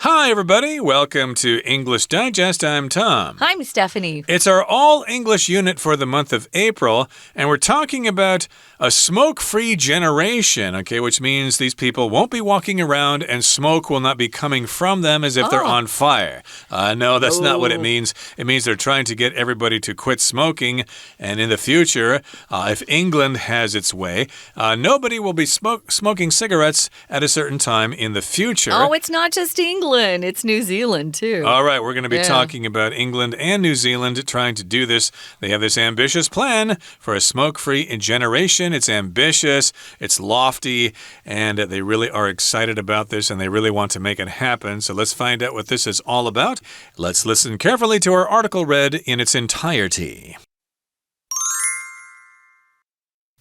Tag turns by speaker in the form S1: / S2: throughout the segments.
S1: Hi, everybody. Welcome to English Digest. I'm Tom.
S2: I'm Stephanie.
S1: It's our all-English unit for the month of April, and we're talking about a smoke-free generation, okay, which means these people won't be walking around and smoke will not be coming from them as if they're on fire. No, that's not what it means. It means they're trying to get everybody to quit smoking, and in the future, if England has its way, nobody will be smoking cigarettes at a certain time in the future.
S2: Oh, it's not just England. It's New Zealand, too.
S1: All right, we're going to be talking about England and New Zealand trying to do this. They have this ambitious plan for a smoke-free generation. It's ambitious, it's lofty, and they really are excited about this, and they really want to make it happen. So let's find out what this is all about. Let's listen carefully to our article read in its entirety.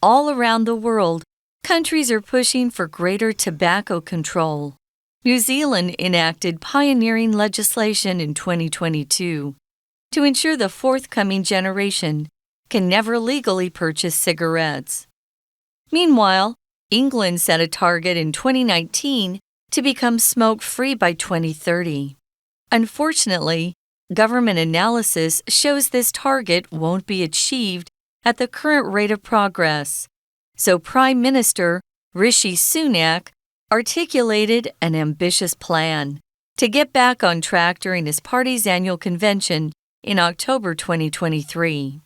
S2: All around the world, countries are pushing for greater tobacco control. New Zealand enacted pioneering legislation in 2022 to ensure the forthcoming generation can never legally purchase cigarettes. Meanwhile, England set a target in 2019 to become smoke-free by 2030. Unfortunately, government analysis shows this target won't be achieved at the current rate of progress. So Prime Minister Rishi Sunak articulated an ambitious plan to get back on track during his party's annual convention in October 2023.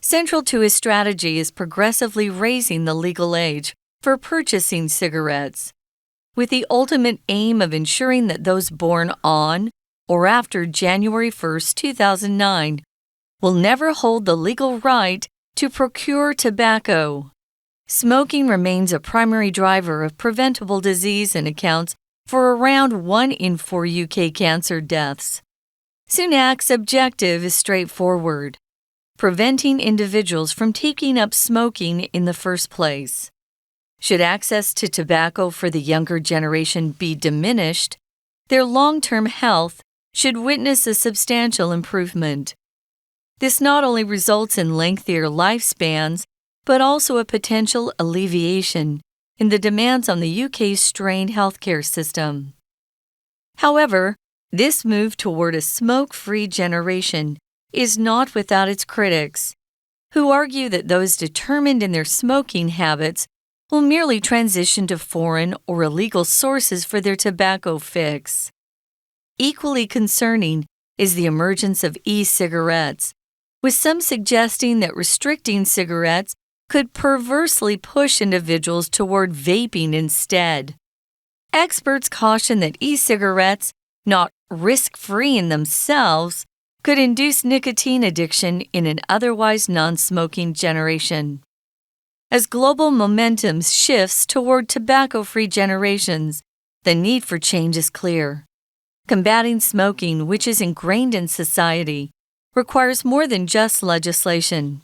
S2: Central to his strategy is progressively raising the legal age for purchasing cigarettes, with the ultimate aim of ensuring that those born on or after January 1, 2009 will never hold the legal right to procure tobacco. Smoking remains a primary driver of preventable disease and accounts for around 1 in 4 UK cancer deaths. Sunak's objective is straightforward: preventing individuals from taking up smoking in the first place. Should access to tobacco for the younger generation be diminished, their long-term health should witness a substantial improvement. This not only results in lengthier lifespans, but also a potential alleviation in the demands on the UK's strained healthcare system. However, this move toward a smoke-free generation is not without its critics, who argue that those determined in their smoking habits will merely transition to foreign or illegal sources for their tobacco fix. Equally concerning is the emergence of e-cigarettes, with some suggesting that restricting cigarettes could perversely push individuals toward vaping instead. Experts caution that e-cigarettes, not risk-free in themselves, could induce nicotine addiction in an otherwise non-smoking generation. As global momentum shifts toward tobacco-free generations, the need for change is clear. Combating smoking, which is ingrained in society, requires more than just legislation.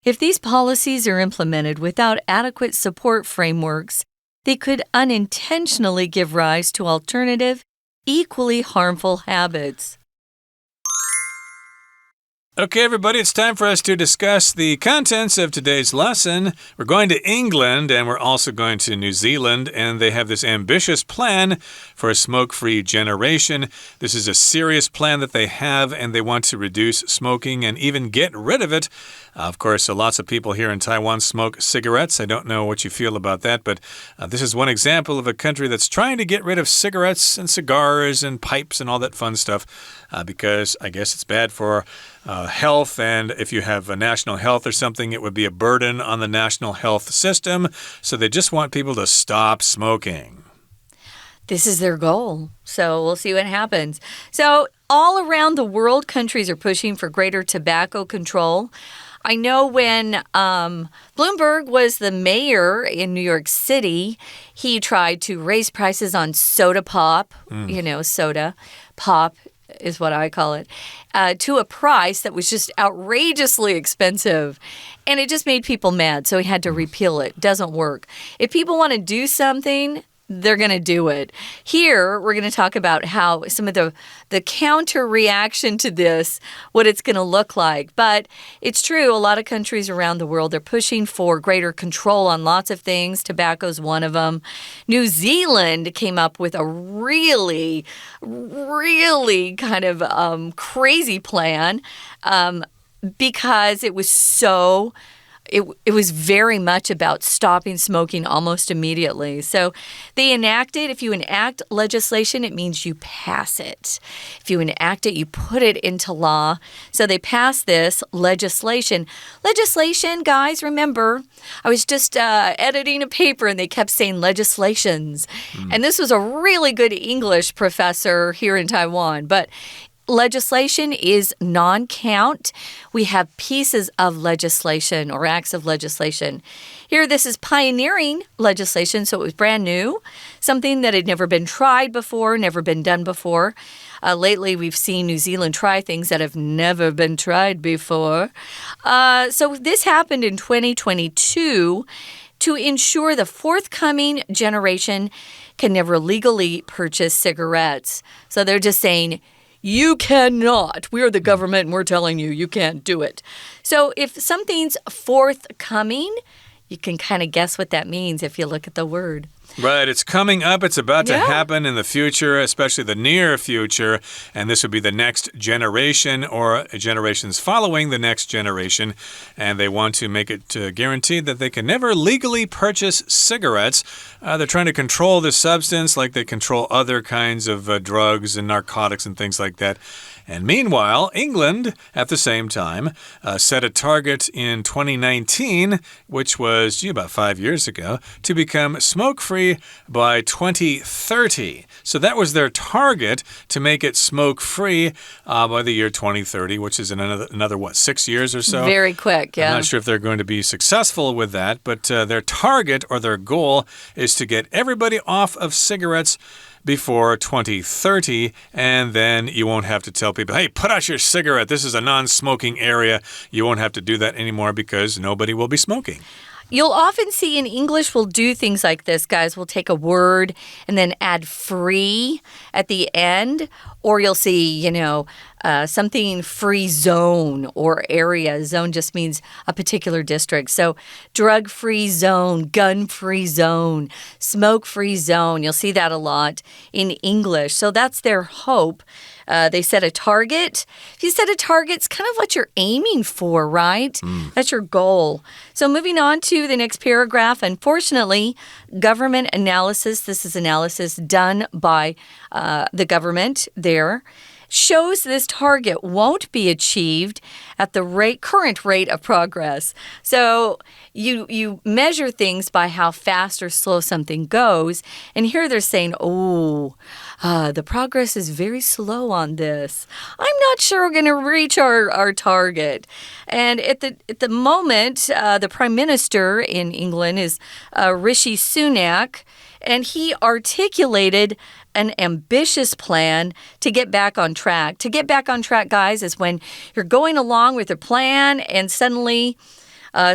S2: If these policies are implemented without adequate support frameworks, they could unintentionally give rise to alternative, equally harmful habits.
S1: Okay, everybody, it's time for us to discuss the contents of today's lesson. We're going to England and we're also going to New Zealand, and they have this ambitious plan for a smoke-free generation. This is a serious plan that they have, and they want to reduce smoking and even get rid of it. Of course, lots of people here in Taiwan smoke cigarettes. I don't know what you feel about that, but this is one example of a country that's trying to get rid of cigarettes and cigars and pipes and all that fun stuff because I guess it's bad for health, and if you have a national health or something, it would be a burden on the national health system. So they just want people to stop smoking.
S2: This is their goal, so we'll see what happens. So all around the world, countries are pushing for greater tobacco control. I know when Bloomberg was the mayor in New York City, he tried to raise prices on soda pop, soda pop is what I call it, to a price that was just outrageously expensive. And it just made people mad, so he had to repeal it. Doesn't work. If people want to do something, they're going to do it. Here, we're going to talk about how some of the counter reaction to this, what it's going to look like. But it's true, a lot of countries around the world, they're pushing for greater control on lots of things. Tobacco's one of them. New Zealand came up with a really, really kind of crazy plan because it was so... It was very much about stopping smoking almost immediately. So they enacted, if you enact legislation, it means you pass it. If you enact it, you put it into law. So they passed this legislation. Legislation, guys, remember, I was just editing a paper and they kept saying legislations. And this was a really good English professor here in Taiwan. But legislation is non-count. We have pieces of legislation or acts of legislation. Here, this is pioneering legislation, so it was brand new, something that had never been tried before, never been done before. Lately, we've seen New Zealand try things that have never been tried before. So this happened in 2022 to ensure the forthcoming generation can never legally purchase cigarettes. So they're just saying, you cannot. We're the government and we're telling you, you can't do it. So if something's forthcoming, you can kind of guess what that means if you look at the word.
S1: Right, it's coming up. It's about to happen in the future, especially the near future. And this would be the next generation or generations following the next generation. And they want to make it guaranteed that they can never legally purchase cigarettes. They're trying to control this substance like they control other kinds of drugs and narcotics and things like that. And meanwhile, England, at the same time, set a target in 2019, which was about 5 years ago, to become smoke-free by 2030. So that was their target, to make it smoke-free by the year 2030, which is in another what, 6 years or so?
S2: Very quick, yeah.
S1: I'm not sure if they're going to be successful with that, but their target or their goal is to get everybody off of cigarettes before 2030, and then you won't have to tell people, hey, put out your cigarette. This is a non-smoking area. You won't have to do that anymore because nobody will be smoking.
S2: You'll often see in English, we'll do things like this, guys. We'll take a word and then add free at the end. Or you'll see, something free zone or area. Zone just means a particular district. So drug-free zone, gun-free zone, smoke-free zone. You'll see that a lot in English. So that's their hope. They set a target. If you set a target, it's kind of what you're aiming for, right? That's your goal. So moving on to the next paragraph. Unfortunately, government analysis, this is analysis done by the government there, shows this target won't be achieved at the current rate of progress. So you measure things by how fast or slow something goes. And here they're saying, the progress is very slow on this. I'm not sure we're going to reach our target. And at the moment, the Prime Minister in England is Rishi Sunak, and he articulated an ambitious plan to get back on track. To get back on track, guys, is when you're going along with your plan and suddenly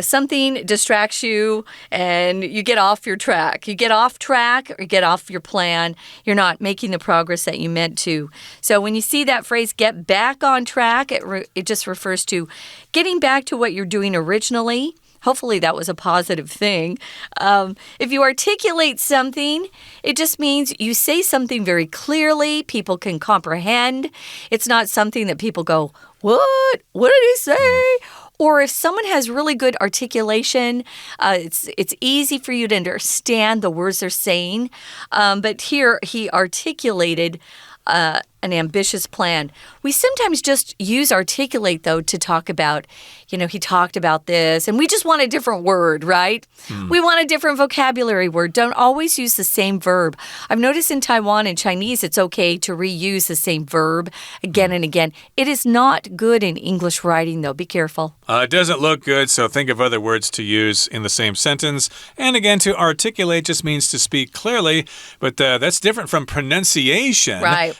S2: something distracts you and you get off your track. You get off track or you get off your plan. You're not making the progress that you meant to. So when you see that phrase, get back on track, it just refers to getting back to what you're doing originally. Hopefully that was a positive thing. If you articulate something, it just means you say something very clearly. People can comprehend. It's not something that people go, what? What did he say? Or if someone has really good articulation, it's easy for you to understand the words they're saying. But here he articulated an ambitious plan. We sometimes just use articulate, though, to talk about, he talked about this, and we just want a different word, right? We want a different vocabulary word. Don't always use the same verb. I've noticed in Taiwan and Chinese, it's okay to reuse the same verb again and again. It is not good in English writing, though. Be careful.
S1: It doesn't look good, so think of other words to use in the same sentence. And again, to articulate just means to speak clearly, but that's different from pronunciation.
S2: Right.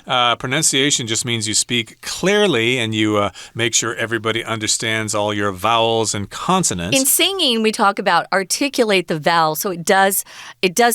S1: pronunciation just means you speak clearly and you make sure everybody understands all your vowels and consonants.
S2: In singing, we talk about articulate the vowel, so it does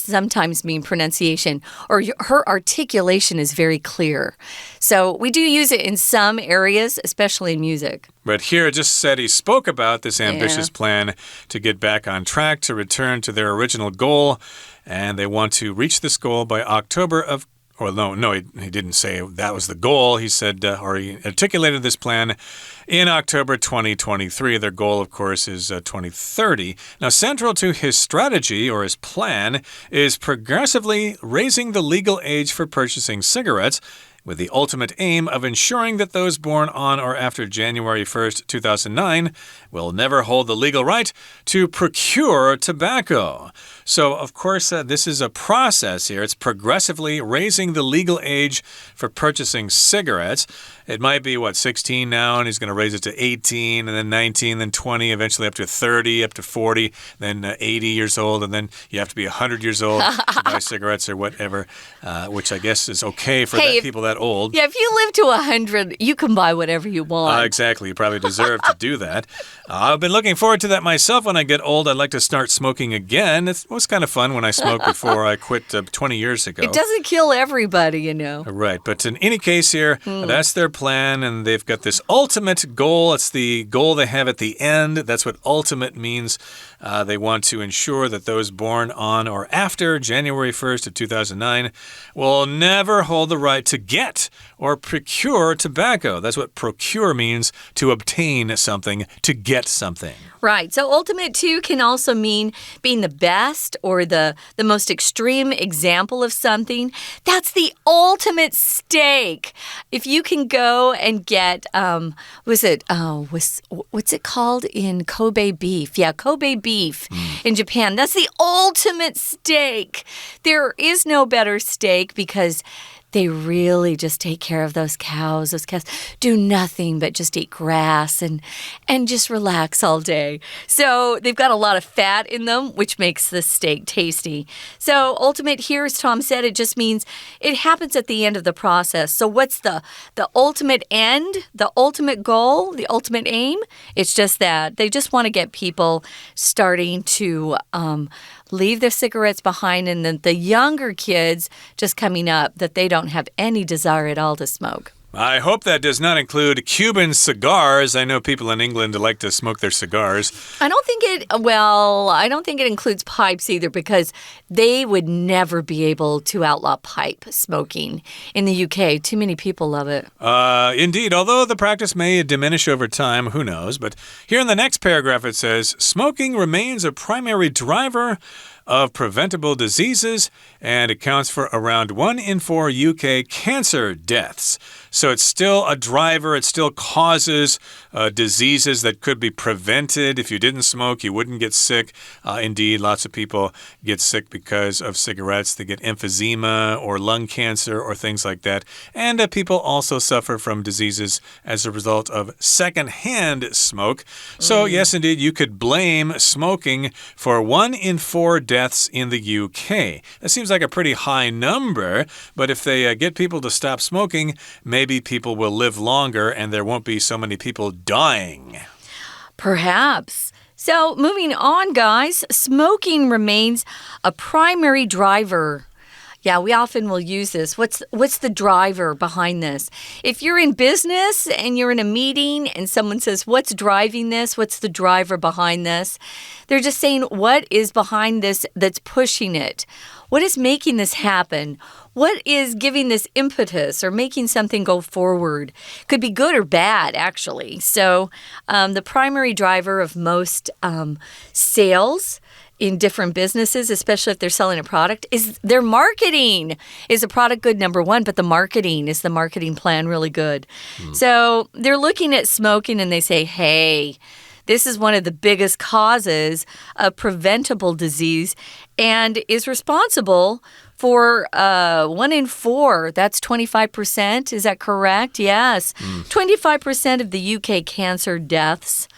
S2: sometimes mean pronunciation, or her articulation is very clear. So we do use it in some areas, especially in music.
S1: But here it just said he spoke about this ambitious plan to get back on track, to return to their original goal, and they want to reach this goal by October of he didn't say that was the goal. He said, or he articulated this plan in October 2023. Their goal, of course, is 2030. Now, central to his strategy or his plan is progressively raising the legal age for purchasing cigarettes, with the ultimate aim of ensuring that those born on or after January 1st, 2009 will never hold the legal right to procure tobacco. So, of course, this is a process here. It's progressively raising the legal age for purchasing cigarettes. It might be, 16 now, and he's going to raise it to 18, and then 19, then 20, eventually up to 30, up to 40, then 80 years old, and then you have to be 100 years old to buy cigarettes or whatever, which I guess is okay for people that old.
S2: Yeah, if you live to 100, you can buy whatever you want.
S1: Exactly. You probably deserve to do that. I've been looking forward to that myself. When I get old, I'd like to start smoking again. It was kind of fun when I smoked before I quit 20 years ago.
S2: It doesn't kill everybody, you know.
S1: Right. But in any case here, that's their plan, and they've got this ultimate goal. It's the goal they have at the end. That's what ultimate means. They want to ensure that those born on or after January 1st of 2009 will never hold the right to get or procure tobacco. That's what procure means, to obtain something, to get something.
S2: Right. So ultimate, too, can also mean being the best or the most extreme example of something. That's the ultimate steak. If you can go and get, what's it called in Kobe beef? Yeah, Kobe beef in Japan. That's the ultimate steak. There is no better steak because they really just take care of those cows. Those cows do nothing but just eat grass and just relax all day. So they've got a lot of fat in them, which makes the steak tasty. So ultimate here, as Tom said, it just means it happens at the end of the process. So what's the ultimate end, the ultimate goal, the ultimate aim? It's just that. They just want to get people starting to leave their cigarettes behind, and then the younger kids just coming up, that they don't have any desire at all to smoke.
S1: I hope that does not include Cuban cigars. I know people in England like to smoke their cigars.
S2: I don't think it includes pipes either, because they would never be able to outlaw pipe smoking in the UK. Too many people love it.
S1: Indeed, although the practice may diminish over time, who knows? But here in the next paragraph it says, smoking remains a primary driver of preventable diseases and accounts for around 1 in 4 UK cancer deaths. So it's still a driver. It still causes diseases that could be prevented. If you didn't smoke, you wouldn't get sick. Indeed, lots of people get sick because of cigarettes. They get emphysema or lung cancer or things like that. And people also suffer from diseases as a result of secondhand smoke. So yes, indeed, you could blame smoking for 1 in 4 deaths in the UK. That seems like a pretty high number, but if they get people to stop smoking, maybe people will live longer and there won't be so many people dying.
S2: Perhaps. So moving on, guys, smoking remains a primary driver. Yeah, we often will use this. What's the driver behind this? If you're in business and you're in a meeting and someone says, what's driving this? What's the driver behind this? They're just saying, what is behind this that's pushing it? What is making this happen? What is giving this impetus or making something go forward? Could be good or bad, actually. So the primary driver of most sales in different businesses, especially if they're selling a product, is their marketing. Is the product good, number one, but the marketing, is the marketing plan really good? So they're looking at smoking and they say, hey, this is one of the biggest causes of preventable disease and is responsible for 1 in 4. That's 25%. Is that correct? Yes. 25% of the UK cancer deaths,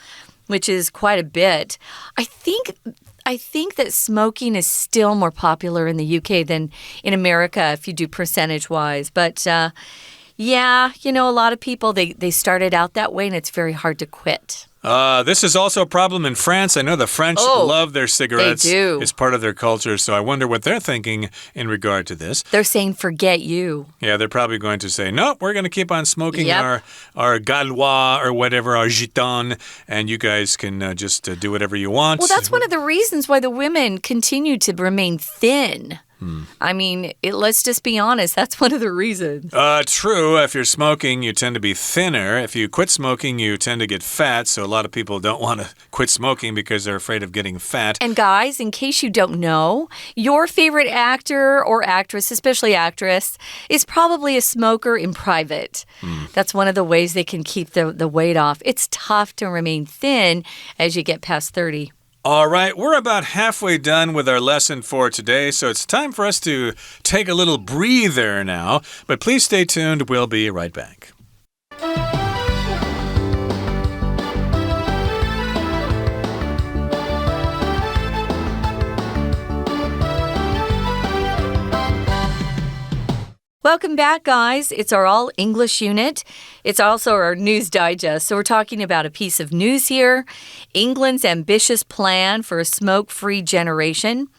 S2: which is quite a bit. I think that smoking is still more popular in the UK than in America if you do percentage-wise. But Yeah, a lot of people, they started out that way and it's very hard to quit.
S1: This is also a problem in France. I know the French love their cigarettes.
S2: They do.
S1: It's part of their culture, so I wonder what they're thinking in regard to this.
S2: They're saying, forget you.
S1: Yeah, they're probably going to say, nope, we're going to keep on smoking our Gaulois or whatever, our Gitan, and you guys can just do whatever you want.
S2: Well, that's one of the reasons why the women continue to remain thin. I mean, let's just be honest. That's one of the reasons.
S1: True. If you're smoking, you tend to be thinner. If you quit smoking, you tend to get fat. So a lot of people don't want to quit smoking because they're afraid of getting fat.
S2: And guys, in case you don't know, your favorite actor or actress, especially actress, is probably a smoker in private. That's one of the ways they can keep the weight off. It's tough to remain thin as you get past 30.
S1: All right, we're about halfway done with our lesson for today, so it's time for us to take a little breather now. But please stay tuned. We'll be right back.
S2: Welcome back, guys. It's our all English unit. It's also our news digest. So we're talking about a piece of news here. England's ambitious plan for a smoke-free generation.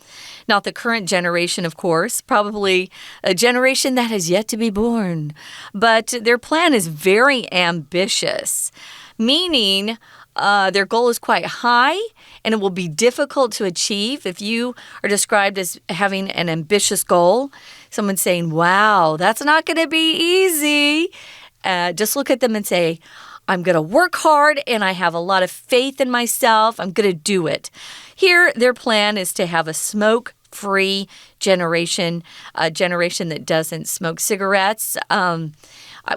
S2: Not the current generation, of course. Probably a generation that has yet to be born. But their plan is very ambitious, meaning their goal is quite high and it will be difficult to achieve. If you are described as having an ambitious goal, someone saying, wow, that's not going to be easy. Just look at them and say, I'm going to work hard and I have a lot of faith in myself. I'm going to do it. Here, their plan is to have a smoke-free generation, a generation that doesn't smoke cigarettes.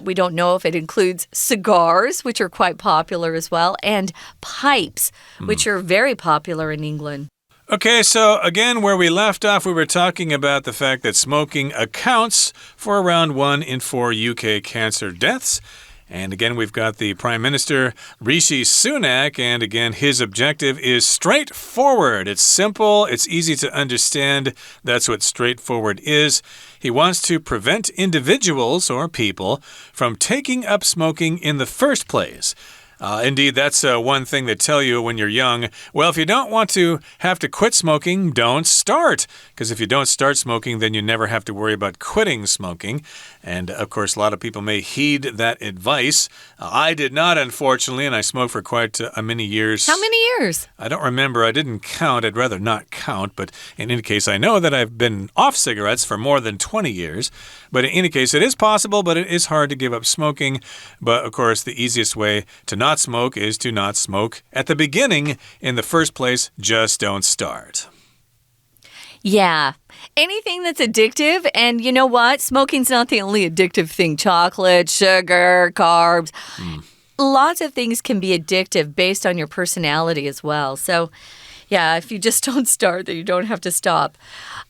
S2: We don't know if it includes cigars, which are quite popular as well, and pipes, which are very popular in England.
S1: Okay, so again, where we left off, we were talking about the fact that smoking accounts for around 1 in 4 UK cancer deaths. And again, we've got the Prime Minister, Rishi Sunak, and again, his objective is straightforward. It's simple, it's easy to understand. That's what straightforward is. He wants to prevent individuals or people from taking up smoking in the first place. Indeed, that's one thing they tell you when you're young. Well, if you don't want to have to quit smoking, don't start. Because if you don't start smoking, then you never have to worry about quitting smoking. And, of course, a lot of people may heed that advice. I did not, unfortunately, and I smoked for quite many years.
S2: How many years?
S1: I don't remember. I didn't count. I'd rather not count. But in any case, I know that I've been off cigarettes for more than 20 years. But in any case, it is possible, but it is hard to give up smoking. But, of course, the easiest way to not smoke is to not smoke at the beginning. In the first place, just don't start.
S2: Yeah. Anything that's addictive, and you know what? Smoking's not the only addictive thing. Chocolate, sugar, carbs. Lots of things can be addictive based on your personality as well. So, yeah, if you just don't start, then you don't have to stop.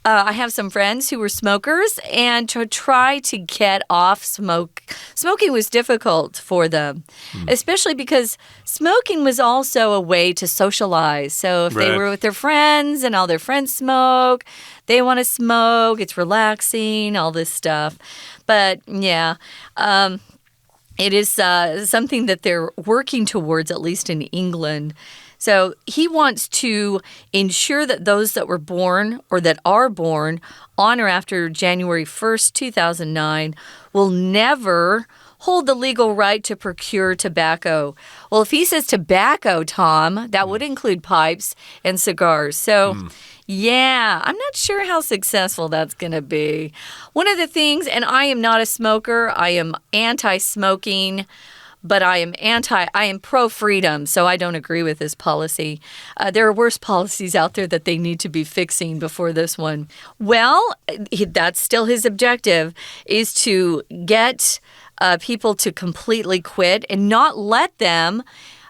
S2: I have some friends who were smokers, and to try to get off smoking was difficult for them, especially because smoking was also a way to socialize. So if they were with their friends and all their friends smoke, they want to smoke, it's relaxing, all this stuff. But, yeah, it is something that they're working towards, at least in England. So he wants to ensure that those that were born or that are born on or after January 1st, 2009 will never hold the legal right to procure tobacco. Well, if he says tobacco, Tom, that would include pipes and cigars. So, yeah, I'm not sure how successful that's going to be. One of the things, and I am not a smoker, I am anti-smoking, but I am pro-freedom, so I don't agree with this policy. There are worse policies out there that they need to be fixing before this one. Well, that's still his objective, is to get people to completely quit and not let them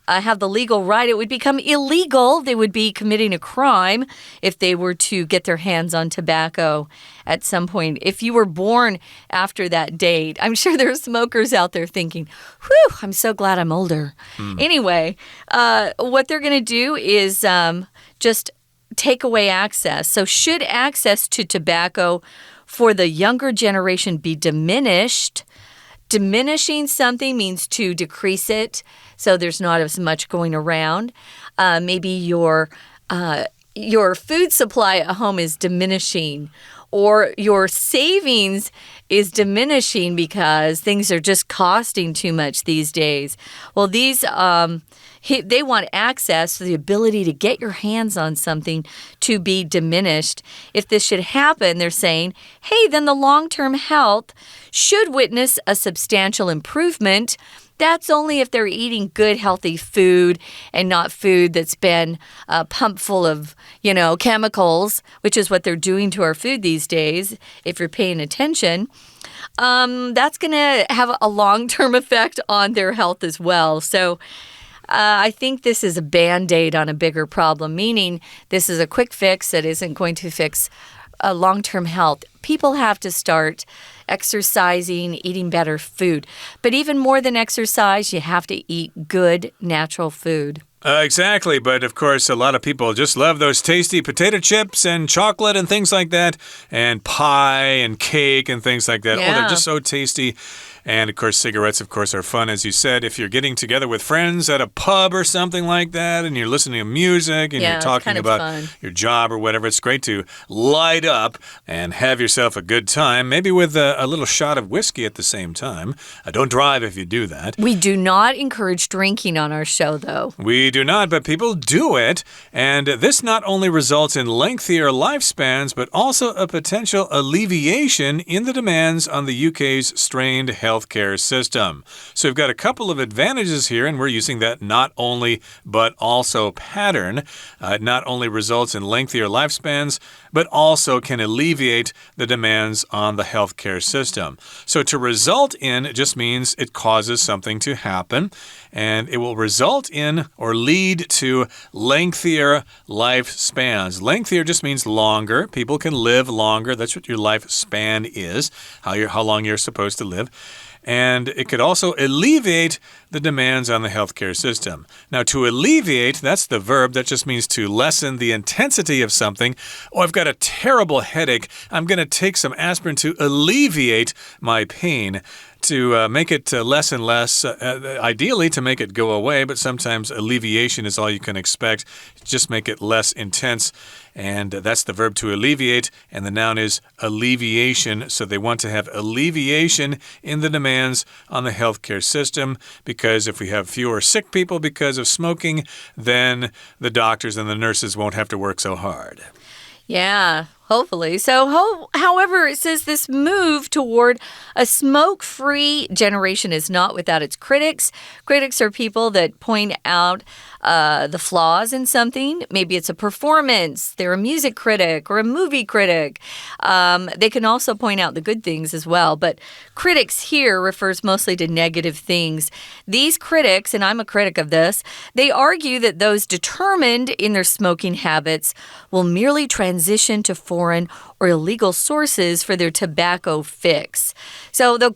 S2: have the legal right. It would become illegal. They would be committing a crime if they were to get their hands on tobacco at some point. If you were born after that date, I'm sure there are smokers out there thinking, whew, I'm so glad I'm older. Anyway, what they're going to do is just take away access. So should access to tobacco for the younger generation be diminished, Diminishing something means to decrease it, so there's not as much going around. Maybe your food supply at home is diminishing, or your savings is diminishing because things are just costing too much these days. Well, these they want access to the ability to get your hands on something to be diminished. If this should happen, they're saying, hey, then the long-term health should witness a substantial improvement. That's only if they're eating good, healthy food and not food that's been pumped full of, chemicals, which is what they're doing to our food these days, if you're paying attention. That's going to have a long-term effect on their health as well. So I think this is a Band-Aid on a bigger problem, meaning this is a quick fix that isn't going to fix long-term health. People have to start exercising, eating better food. But even more than exercise, you have to eat good, natural food.
S1: Exactly, but of course, a lot of people just love those tasty potato chips and chocolate and things like that, and pie and cake and things like that.
S2: Yeah.
S1: Oh, they're just so tasty. And, of course, cigarettes, of course, are fun, as you said. If you're getting together with friends at a pub or something like that, and you're listening to music, and you're talking about your job or whatever, it's great to light up and have yourself a good time, maybe with a little shot of whiskey at the same time. Don't drive if you do that.
S2: We do not encourage drinking on our show, though.
S1: We do not, but people do it. And this not only results in lengthier lifespans, but also a potential alleviation in the demands on the UK's strained healthcare system. So we've got a couple of advantages here, and we're using that not only but also pattern. It not only results in lengthier lifespans, but also can alleviate the demands on the healthcare system. So to result in just means it causes something to happen, and it will result in or lead to lengthier lifespans. Lengthier just means longer. People can live longer. That's what your lifespan is, how long you're supposed to live. And it could also alleviate the demands on the healthcare system. Now, to alleviate, that's the verb. That just means to lessen the intensity of something. Oh, I've got a terrible headache. I'm going to take some aspirin to alleviate my pain. To make it less and less, ideally to make it go away, but sometimes alleviation is all you can expect. Just make it less intense, and that's the verb to alleviate, and the noun is alleviation. So they want to have alleviation in the demands on the healthcare system, because if we have fewer sick people because of smoking, then the doctors and the nurses won't have to work so hard.
S2: Yeah, hopefully. So, however, it says this move toward a smoke-free generation is not without its critics. Critics are people that point out the flaws in something. Maybe it's a performance. They're a music critic or a movie critic. They can also point out the good things as well. But critics here refers mostly to negative things. These critics, and I'm a critic of this, they argue that those determined in their smoking habits will merely transition to foreign or illegal sources for their tobacco fix. So they'll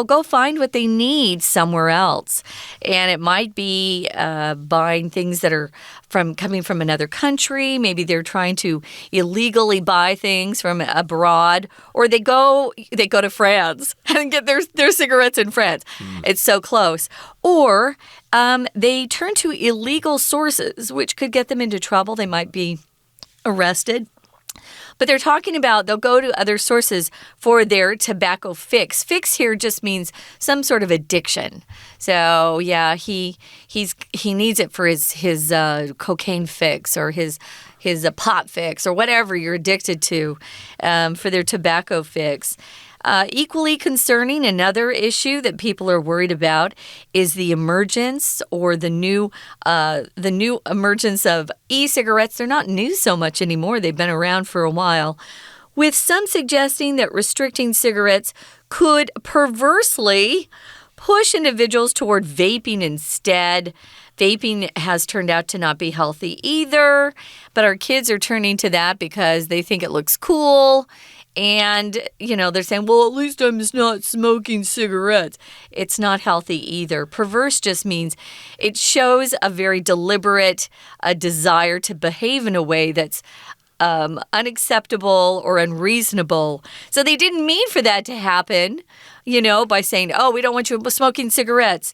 S2: go find what they need somewhere else. And it might be buying things that are coming from another country. Maybe they're trying to illegally buy things from abroad, or they go to France and get their cigarettes in France. It's so close. Or they turn to illegal sources, which could get them into trouble. They might be arrested. But they're talking about they'll go to other sources for their tobacco fix. Fix here just means some sort of addiction. So yeah, he needs it for his cocaine fix or his pot fix or whatever you're addicted to for their tobacco fix. Equally concerning, another issue that people are worried about is the emergence or the new emergence of e-cigarettes. They're not new so much anymore. They've been around for a while, with some suggesting that restricting cigarettes could perversely push individuals toward vaping instead. Vaping has turned out to not be healthy either, but our kids are turning to that because they think it looks cool. And, they're saying, well, at least I'm just not smoking cigarettes. It's not healthy either. Perverse just means it shows a very deliberate desire to behave in a way that's unacceptable or unreasonable. So they didn't mean for that to happen, by saying, oh, we don't want you smoking cigarettes.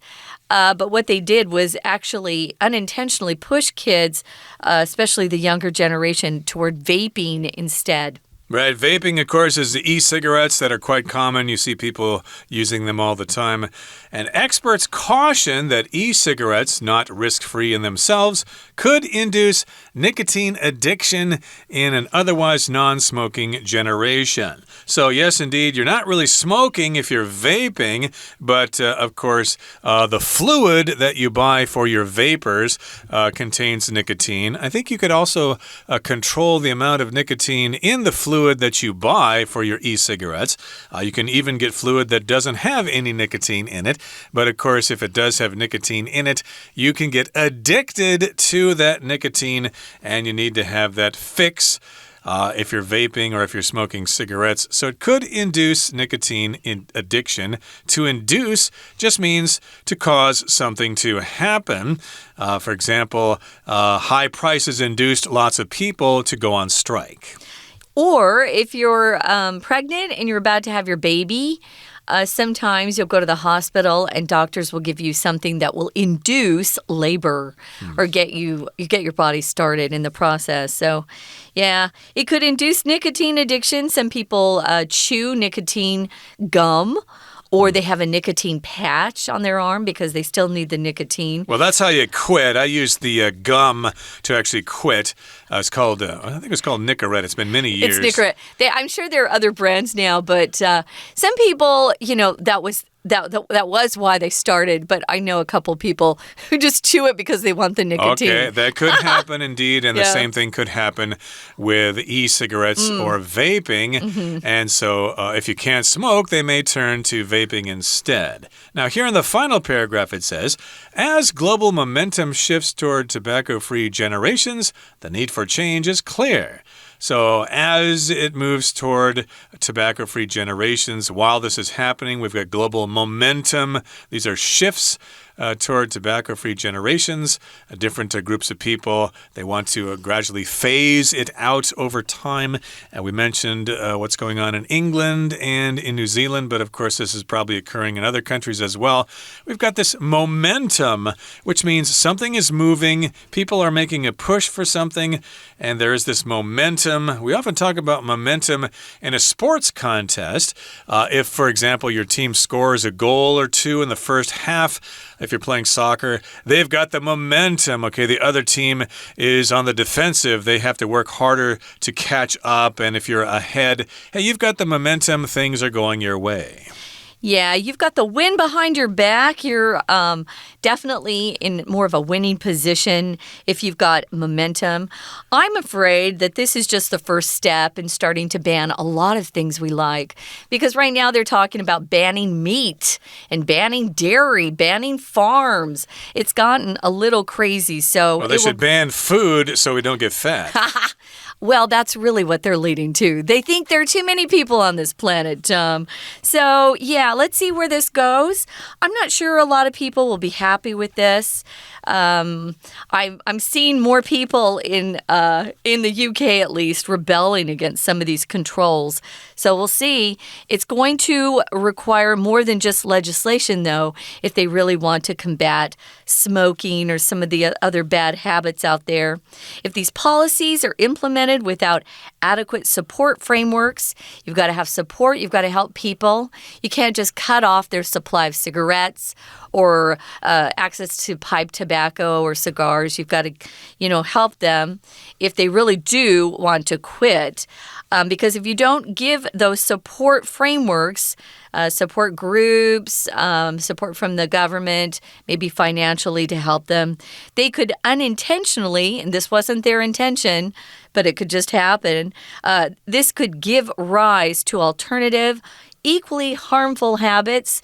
S2: But what they did was actually unintentionally push kids, especially the younger generation, toward vaping instead.
S1: Right. Vaping, of course, is the e-cigarettes that are quite common. You see people using them all the time. And experts caution that e-cigarettes, not risk-free in themselves, could induce nicotine addiction in an otherwise non-smoking generation. So, yes, indeed, you're not really smoking if you're vaping, but, of course, the fluid that you buy for your vapors contains nicotine. I think you could also control the amount of nicotine in the fluid that you buy for your e-cigarettes. You can even get fluid that doesn't have any nicotine in it. But of course, if it does have nicotine in it, you can get addicted to that nicotine, and you need to have that fix if you're vaping or if you're smoking cigarettes. So it could induce nicotine addiction. To induce just means to cause something to happen. For example, high prices induced lots of people to go on strike.
S2: Or if you're pregnant and you're about to have your baby, sometimes you'll go to the hospital and doctors will give you something that will induce labor or get your body started in the process. So, yeah, it could induce nicotine addiction. Some people chew nicotine gum. Or they have a nicotine patch on their arm because they still need the nicotine.
S1: Well, that's how you quit. I used the gum to actually quit. It's called, I think it's called Nicorette. It's been many years.
S2: It's Nicorette. I'm sure there are other brands now, but some people, that was why they started, but I know a couple people who just chew it because they want the nicotine.
S1: Okay, that could happen indeed, and the same thing could happen with e-cigarettes or vaping. And so if you can't smoke, they may turn to vaping instead. Now, here in the final paragraph, it says, as global momentum shifts toward tobacco-free generations, the need for change is clear. So as it moves toward tobacco-free generations, while this is happening, we've got global momentum. These are shifts toward tobacco-free generations. Different groups of people, they want to gradually phase it out over time. We mentioned what's going on in England and in New Zealand, but of course this is probably occurring in other countries as well. We've got this momentum, which means something is moving. People are making a push for something, and there is this momentum. We often talk about momentum in a sports contest. If, for example, your team scores a goal or two in the first half, if you're playing soccer, they've got the momentum. Okay, the other team is on the defensive. They have to work harder to catch up. And if you're ahead, hey, you've got the momentum. Things are going your way.
S2: Yeah, you've got the wind behind your back. You're definitely in more of a winning position if you've got momentum. I'm afraid that this is just the first step in starting to ban a lot of things we like. Because right now they're talking about banning meat and banning dairy, banning farms. It's gotten a little crazy. So
S1: they should ban food so we don't get fat.
S2: Well, that's really what they're leading to. They think there are too many people on this planet. So, yeah, let's see where this goes. I'm not sure a lot of people will be happy with this. I'm seeing more people in the UK, at least, rebelling against some of these controls. So we'll see. It's going to require more than just legislation, though, if they really want to combat smoking or some of the other bad habits out there. If these policies are implemented without adequate support frameworks, you've got to have support, you've got to help people. You can't just cut off their supply of cigarettes or access to pipe tobacco or cigars. You've got to, help them if they really do want to quit. Because if you don't give those support frameworks, support groups, support from the government, maybe financially to help them, they could unintentionally, and this wasn't their intention, but it could just happen, this could give rise to alternative equally harmful habits.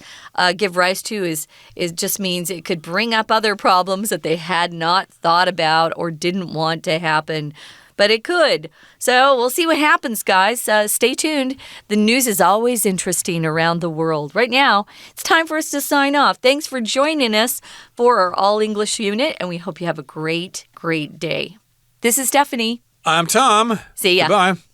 S2: Give rise to is just means it could bring up other problems that they had not thought about or didn't want to happen. But it could. So we'll see what happens, guys. Stay tuned. The news is always interesting around the world. Right now, it's time for us to sign off. Thanks for joining us for our All English unit, and we hope you have a great, great day. This is Stephanie.
S1: I'm Tom.
S2: See ya.
S1: Goodbye.